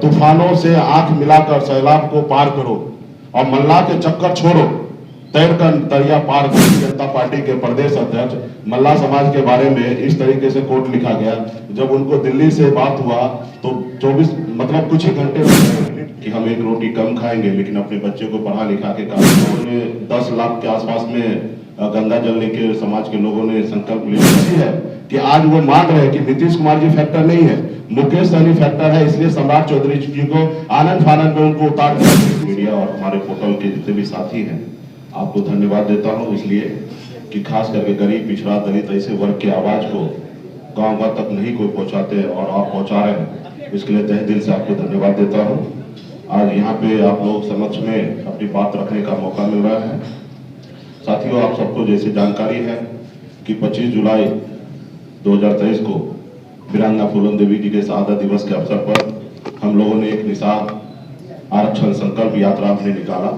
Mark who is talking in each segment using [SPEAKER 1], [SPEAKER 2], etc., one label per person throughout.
[SPEAKER 1] तूफानों से आंख मिलाकर सैलाब को पार करो और मल्ला के चक्कर छोड़ो, तैर कर दरिया पार करो। जनता पार्टी के प्रदेश अध्यक्ष मल्ला समाज के बारे में इस तरीके से कोट लिखा गया। जब उनको दिल्ली से बात हुआ तो 24 मतलब कुछ ही घंटे में कि हम एक रोटी कम खाएंगे लेकिन अपने बच्चे को पढ़ा लिखा के उन्होंने 10 लाख के आसपास में गंगा जल लेके समाज के लोगों ने संकल्प लिया है कि आज वो मान रहे हैं कि नीतीश कुमार जी फैक्टर नहीं है, मुकेश सहनी फैक्टर है। इसलिए सम्राट चौधरी जी को आनंद फानंद में उनको उतार दिया। मीडिया और हमारे पोर्टल के जितने भी साथी हैं, आपको धन्यवाद देता हूं, इसलिए कि खास करके गरीब, पिछड़ा, दलित ऐसे वर्ग की आवाज को गांव गांव तक नहीं कोई पहुंचाते और आप पहुंचा रहे हैं, इसके लिए तहे दिल से आपको धन्यवाद देता हूं। आज यहाँ पे आप लोग समक्ष में अपनी बात रखने का मौका मिल रहा है। साथियों, आप सबको जैसे जानकारी है कि 25 जुलाई 2023 को वीरांगना फूलन देवी जी के शहादत दिवस के अवसर पर हम लोगों ने एक निसार आरक्षण संकल्प यात्रा हमने निकाला,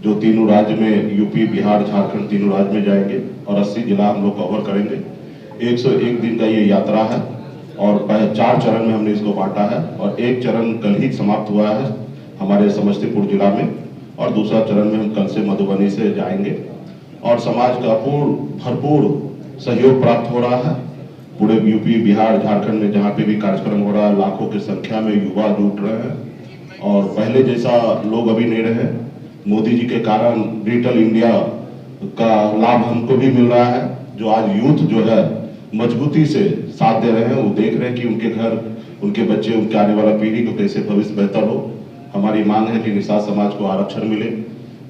[SPEAKER 1] जो तीनों राज्य में यूपी, बिहार, झारखंड तीनों राज्य में जाएंगे और 80 जिला हम लोग कवर करेंगे। 101 दिन का ये यात्रा है और 4 चरण में हमने इसको बांटा है और एक चरण कल ही समाप्त हुआ है हमारे समस्तीपुर जिला में और दूसरा चरण में हम कल से मधुबनी से जाएंगे और समाज का भरपूर सहयोग प्राप्त हो रहा है। पूरे यूपी, बिहार, झारखंड में जहाँ पे भी कार्यक्रम हो रहा है, लाखों की संख्या में युवा जुट रहे हैं और पहले जैसा लोग अभी नहीं रहे। मोदी जी के कारण डिजिटल इंडिया का लाभ हमको भी मिल रहा है, जो आज यूथ जो है मजबूती से साथ दे रहे हैं। वो देख रहे हैं कि उनके घर, उनके बच्चे, उनके आने वाला पीढ़ी को कैसे भविष्य बेहतर हो। हमारी मांग है कि निषाद समाज को आरक्षण मिले।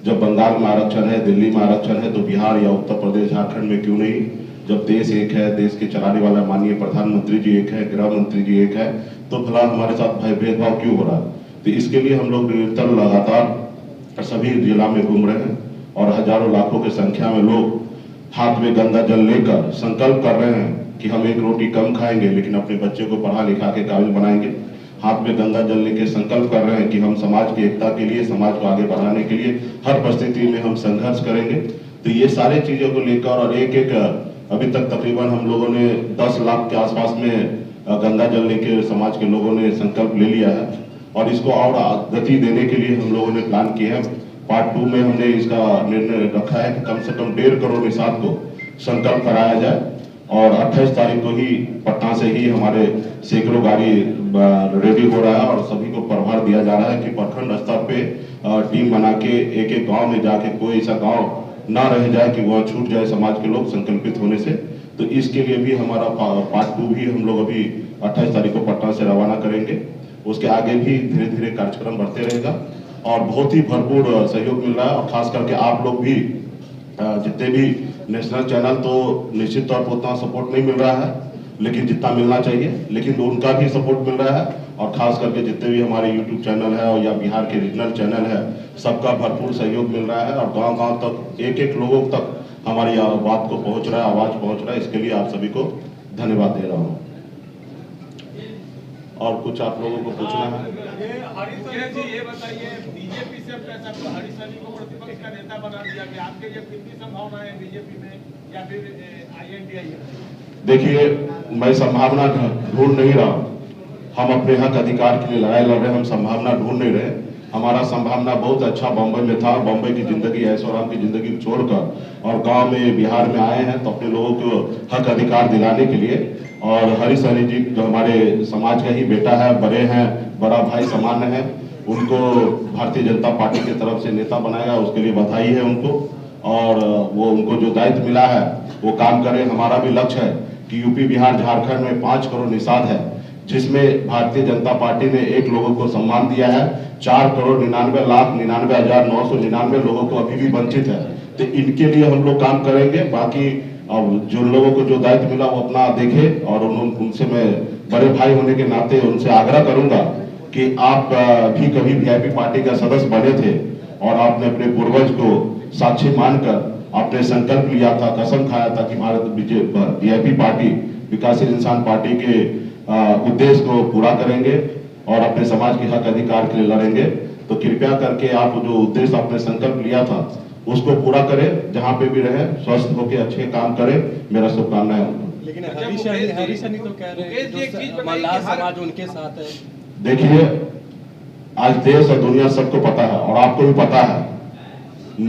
[SPEAKER 1] जब बंगाल में आरक्षण है, दिल्ली में आरक्षण है, तो बिहार या उत्तर प्रदेश, झारखंड में क्यों नहीं? जब देश एक है, देश के चलाने वाला माननीय प्रधानमंत्री जी एक है, गृह मंत्री जी एक है, तो भला हमारे साथ भेदभाव क्यों हो रहा है? तो इसके लिए हम लोग निरंतर लगातार सभी जिला में घूम रहे हैं और हजारों लाखों की संख्या में लोग हाथ में गंगा जल लेकर संकल्प कर रहे हैं कि हम एक रोटी कम खाएंगे लेकिन अपने बच्चे को पढ़ा लिखा के काबिल बनाएंगे। हाथ में गंगा जल लेके संकल्प कर रहे हैं कि हम समाज की एकता के लिए, समाज को आगे बढ़ाने के लिए हर परिस्थिति में हम संघर्ष करेंगे। तो ये सारे चीजों को लेकर और एक अभी तक तकरीबन हम लोगों ने 10 लाख के आसपास में गंगा जल लेके समाज के लोगों ने संकल्प ले लिया है और इसको और गति देने के लिए हम लोगों ने प्लान किया है। पार्ट 2 में हमने इसका निर्णय रखा है कि कम से कम 1.5 करोड़ निषाद को संकल्प कराया जाए और 28 तारीख को ही पटना से ही हमारे सैकड़ों गाड़ी रेडी हो रहा है और सभी को प्रभार दिया जा रहा है कि प्रखंड स्तर पे टीम बना के एक एक गांव में जाके कोई ऐसा गांव ना रह जाए कि वह छूट जाए समाज के लोग संकल्पित होने से। तो इसके लिए भी हमारा पार्ट 2 भी हम लोग अभी 28 तारीख को पटना से रवाना करेंगे। उसके आगे भी धीरे धीरे कार्यक्रम बढ़ते रहेगा और बहुत ही भरपूर सहयोग मिल रहा है और खास करके आप लोग भी जितने भी नेशनल चैनल, तो निश्चित तौर पर उतना सपोर्ट नहीं मिल रहा है लेकिन जितना मिलना चाहिए, लेकिन उनका भी सपोर्ट मिल रहा है और खास करके जितने भी हमारे यूट्यूब चैनल है और या बिहार के रीजनल चैनल है, सबका भरपूर सहयोग मिल रहा है और गांव गांव तक एक एक लोगों तक हमारी बात को पहुंच रहा है, आवाज पहुंच रहा है। इसके लिए आप सभी को धन्यवाद दे रहा हूँ। और कुछ आप लोगों को पूछना है?
[SPEAKER 2] ये बताइए, बीजेपी से हरीश सहनी को प्रतिपक्ष का नेता बना दिया गया, आपके लिए कितनी संभावना है बीजेपी में या फिर INDI?
[SPEAKER 1] देखिए, मैं संभावना ढूंढ नहीं रहा, हम अपने हक अधिकार के लिए लड़ाई लड़ रहे हैं, हम संभावना ढूंढ नहीं रहे। हमारा संभावना बहुत अच्छा बॉम्बे में था, बॉम्बे की जिंदगी, ऐशोआराम की जिंदगी को छोड़कर और गांव में, बिहार में आए हैं तो अपने लोगों को हक अधिकार दिलाने के लिए। और हरीश सहनी जी जो हमारे समाज का ही बेटा है, बड़े हैं, बड़ा भाई समान है, उनको भारतीय जनता पार्टी की तरफ से नेता बनाया, उसके लिए बधाई है उनको और वो उनको जो दायित्व मिला है वो काम करें। हमारा भी लक्ष्य है कि यूपी, बिहार, झारखंड में 5 करोड़ निषाद है, जिसमें भारतीय जनता पार्टी ने एक लोगों को सम्मान दिया है। 4,99,99,999 लोगों को अभी भी वंचित है, तो इनके लिए हम लोग काम करेंगे। बाकी अब जो लोगों को जो दायित्व मिला वो अपना देखे और उनसे मैं बड़े भाई होने के नाते उनसे आग्रह करूंगा कि आप भी कभी VIP पार्टी का सदस्य बने थे और आपने अपने पूर्वज को साक्षी मानकर आपने संकल्प लिया था, कसम खाया था कि भारत VIP पार्टी, विकासशील इंसान पार्टी के उद्देश्य को पूरा करेंगे और अपने समाज के हक अधिकार के लिए लड़ेंगे। तो कृपया करके आप जो उद्देश्य आपने संकल्प लिया था उसको पूरा करें, जहां पे भी रहे स्वस्थ होकर अच्छे काम करें। मेरा शुभकामनाएं।
[SPEAKER 3] लेकिन हरीश सहनी तो कह रहे हैं मल्लाह समाज उनके साथ है।
[SPEAKER 1] देखिए, आज देश और दुनिया सबको पता है और आपको भी पता है,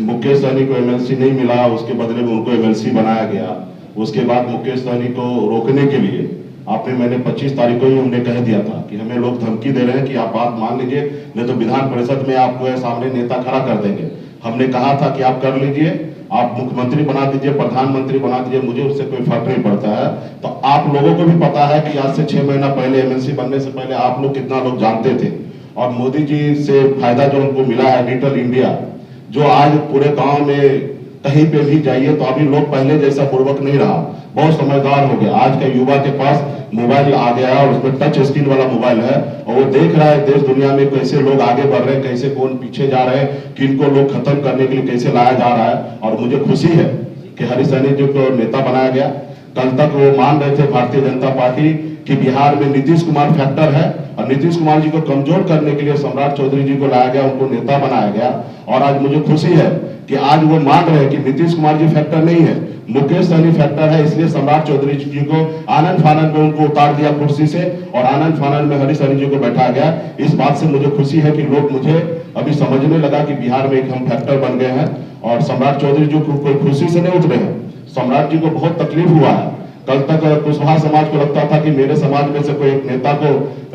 [SPEAKER 1] मुकेश सहनी को एमएलसी नहीं मिला, उसके बदले में उनको एमएलसी बनाया गया। उसके बाद मुकेश सहनी को रोकने के लिए मैंने 25 तारीख को ही हमने कह दिया था कि हमें लोग धमकी दे रहे हैं कि आप बात मान लीजिए, नहीं तो विधान परिषद में आपको सामने नेता खड़ा कर देंगे। हमने कहा था कि आप कर लीजिए, आप मुख्यमंत्री बना दीजिए, प्रधानमंत्री बना दीजिए, मुझे उससे कोई फर्क नहीं पड़ता है। तो आप लोगों को भी पता है कि आज से 6 महीना पहले एमएलसी बनने से पहले आप लोग कितना लोग जानते थे, और मोदी जी से फायदा जो हमको मिला है डिजिटल इंडिया, जो आज पूरे गांव में कहीं पे भी जाइए तो अभी लोग पहले जैसा पूर्वक नहीं रहा, बहुत समझदार हो गया। आज का युवा के पास मोबाइल आ गया है और उसमें टच स्क्रीन वाला मोबाइल है, और वो देख रहा है देश दुनिया में कैसे लोग आगे बढ़ रहे हैं, कैसे कौन पीछे जा रहे हैं, किनको लोग खत्म करने के लिए कैसे लाया जा रहा है। और मुझे खुशी है कि हरीश सहनी जी को नेता बनाया गया। कल तक वो मान रहे थे भारतीय जनता पार्टी कि बिहार में नीतीश कुमार फैक्टर है, और नीतीश कुमार जी को कमजोर करने के लिए सम्राट चौधरी जी को लाया गया, उनको नेता बनाया गया। और आज मुझे खुशी है कि आज वो मान रहे हैं कि नीतीश कुमार जी फैक्टर नहीं है, मुकेश सहनी फैक्टर है, इसलिए सम्राट चौधरी जी को आनंद फानंद में उनको उतार दिया कुर्सी से, और आनंद फानंद में हरीश सहनी जी को बैठाया गया। इस बात से मुझे खुशी है कि लोग मुझे अभी समझने लगा कि बिहार में एक हम फैक्टर बन गए हैं, और सम्राट चौधरी जी को कोई खुशी से नहीं उतरे हैं। सम्राट जी को बहुत तकलीफ हुआ है। कल तक कुशवाहा समाज को लगता था कि मेरे समाज में से कोई एक नेता को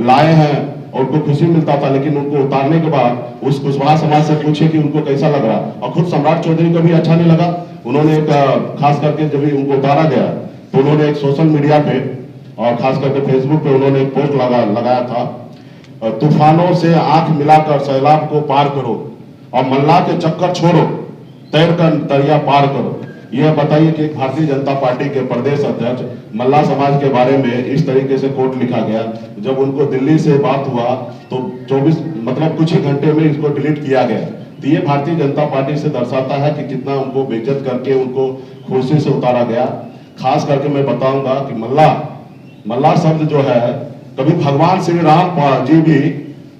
[SPEAKER 1] लाए हैं और उनको खुशी मिलता था, लेकिन उनको उतारने के बाद उस कुशवाहा समाज से पूछे कि उनको कैसा लग रहा, और खुद सम्राट चौधरी को भी अच्छा नहीं लगा। उन्होंने एक खास करके जब उनको उतारा गया तो उन्होंने एक सोशल मीडिया पे और खास करके फेसबुक पे उन्होंने एक पोस्ट लगाया था, तूफानों से आंख मिलाकर सैलाब को पार करो और मल्लाह के चक्कर छोड़ो, तैर कर दरिया पार करो। यह बताइए कि भारतीय जनता पार्टी के प्रदेश अध्यक्ष मल्लाह समाज के बारे में इस तरीके से कोट लिखा गया। जब उनको दिल्ली से बात हुआ तो 24 मतलब कुछ ही घंटे में इसको डिलीट किया गया। तो ये भारतीय जनता पार्टी से दर्शाता है कि कितना उनको बेइज्जत करके उनको कुर्सी से उतारा गया। खास करके मैं बताऊंगा कि मल्लाह शब्द जो है, कभी भगवान श्री राम जी भी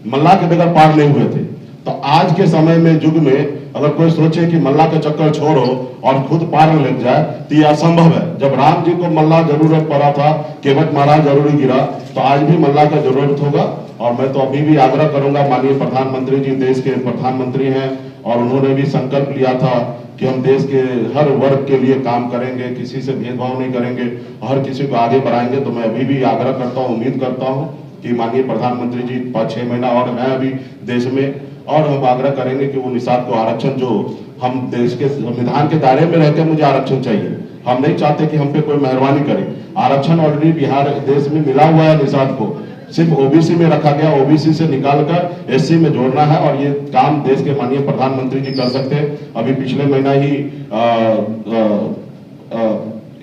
[SPEAKER 1] मल्लाह के बगैर पार नहीं हुए थे। तो आज के समय में युग में अगर कोई सोचे कि मल्लाह का चक्कर छोड़ो और खुद पार लग जाए तो यह असंभव है। जब राम जी को मल्लाह जरूरत पड़ा था, केवट महाराज जरूरी गिरा, तो आज भी मल्लाह का जरूरत होगा। और मैं तो अभी भी आग्रह करूंगा, माननीय प्रधानमंत्री जी देश के प्रधानमंत्री हैं और उन्होंने भी संकल्प लिया था कि हम देश के हर वर्ग के लिए काम करेंगे, किसी से भेदभाव नहीं करेंगे, हर किसी को आगे बढ़ाएंगे। तो मैं अभी भी आग्रह करता हूँ, उम्मीद करता हूँ कि माननीय प्रधानमंत्री जी 5-6 महीना और हैं अभी देश में, और हम आग्रह करेंगे कि वो निषाद को आरक्षण, जो हम देश के संविधान के दायरे में रहकर मुझे आरक्षण चाहिए, हम नहीं चाहते कि हम पे कोई मेहरबानी करे। आरक्षण ऑलरेडी बिहार देश में मिला हुआ है, निषाद को सिर्फ ओबीसी में रखा गया, ओबीसी से निकालकर एससी में जोड़ना है, और ये काम देश के माननीय प्रधानमंत्री जी कर सकते हैं। अभी पिछले महीना ही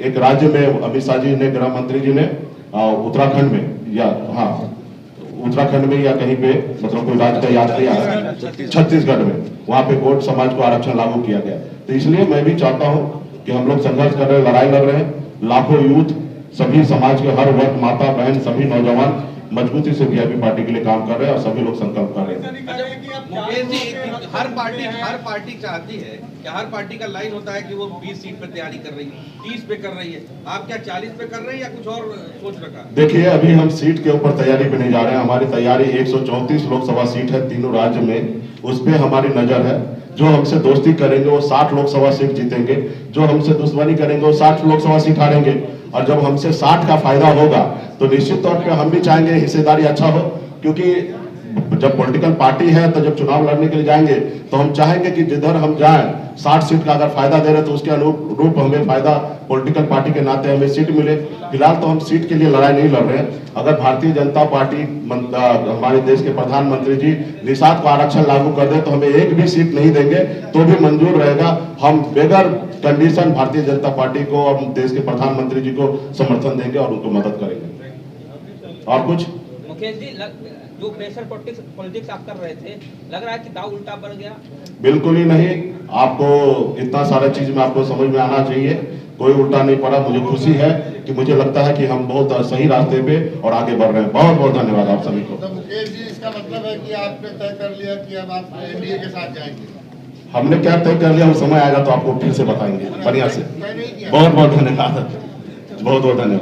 [SPEAKER 1] एक राज्य में अमित शाह जी ने, गृह मंत्री जी ने उत्तराखंड में उत्तराखंड में या कहीं पे, मतलब कोई राज्य का याद नहीं आ रहा, छत्तीसगढ़ में, वहां पे कोट समाज को आरक्षण लागू किया गया। तो इसलिए मैं भी चाहता हूं कि हम लोग संघर्ष कर रहे हैं, लड़ाई लड़ रहे हैं, लाखों यूथ, सभी समाज के हर वर्ग, माता बहन, सभी नौजवान मजबूती से वीआईपी पार्टी के लिए काम कर रहे हैं और सभी लोग संकल्प कर रहे हैं।
[SPEAKER 3] मुकेश जी, हर पार्टी चाहती है कि हर पार्टी का लाइन होता है कि वो 20 सीट पे तैयारी कर रही है, 30 पे कर रही है, आप क्या 40 पे कर रहे हैं या कुछ और सोच रखा?
[SPEAKER 1] देखिए, अभी हम सीट के ऊपर तैयारी पे नहीं जा रहे हैं। हमारी तैयारी 134 लोकसभा सीट है तीनों राज्य में, उस पर हमारी नजर है। जो हमसे दोस्ती करेंगे वो 60 लोकसभा सीट जीतेंगे, जो हमसे दुश्मनी करेंगे वो 60 लोकसभा सीट हारेंगे। और जब हमसे 60 का फायदा होगा तो निश्चित तौर पे हम भी चाहेंगे हिस्सेदारी अच्छा हो, क्योंकि जब पॉलिटिकल पार्टी है तो जब चुनाव लड़ने के लिए जाएंगे तो हम चाहेंगे कि जिधर हम जाएं 60 सीट का अगर फायदा दे रहे तो उसके अनुरूप हमें फायदा पॉलिटिकल पार्टी के नाते हमें सीट मिले। फिलहाल तो हम सीट के लिए लड़ाई नहीं लड़ रहे हैं। अगर भारतीय जनता पार्टी, हमारे देश के प्रधानमंत्री जी निषाद को आरक्षण लागू कर दे तो हमें एक भी सीट नहीं देंगे तो भी मंजूर रहेगा। हम बेगर कंडीशन भारतीय जनता पार्टी को और देश के प्रधानमंत्री जी को समर्थन देंगे और उनको मदद करेंगे। और कुछ
[SPEAKER 4] मुकेश जी, जो प्रेशर पॉलिटिक्स आप कर रहे थे, लग रहा है कि दाव उल्टा पड़ गया?
[SPEAKER 1] बिल्कुल ही नहीं। आपको इतना सारा चीज में आपको समझ में आना चाहिए, कोई उल्टा नहीं पड़ा। मुझे खुशी है कि मुझे लगता है कि हम बहुत सही रास्ते पे और आगे बढ़ रहे हैं। बहुत बहुत धन्यवाद आप सभी को।
[SPEAKER 5] तो मुकेश जी, इसका मतलब है कि आपने तय कर लिया कि अब आप एनडीए के साथ जाएंगे?
[SPEAKER 1] हमने क्या तय कर लिया, वो समय आएगा तो आपको फिर से बताएंगे बढ़िया से। बहुत बहुत धन्यवाद, बहुत बहुत धन्यवाद।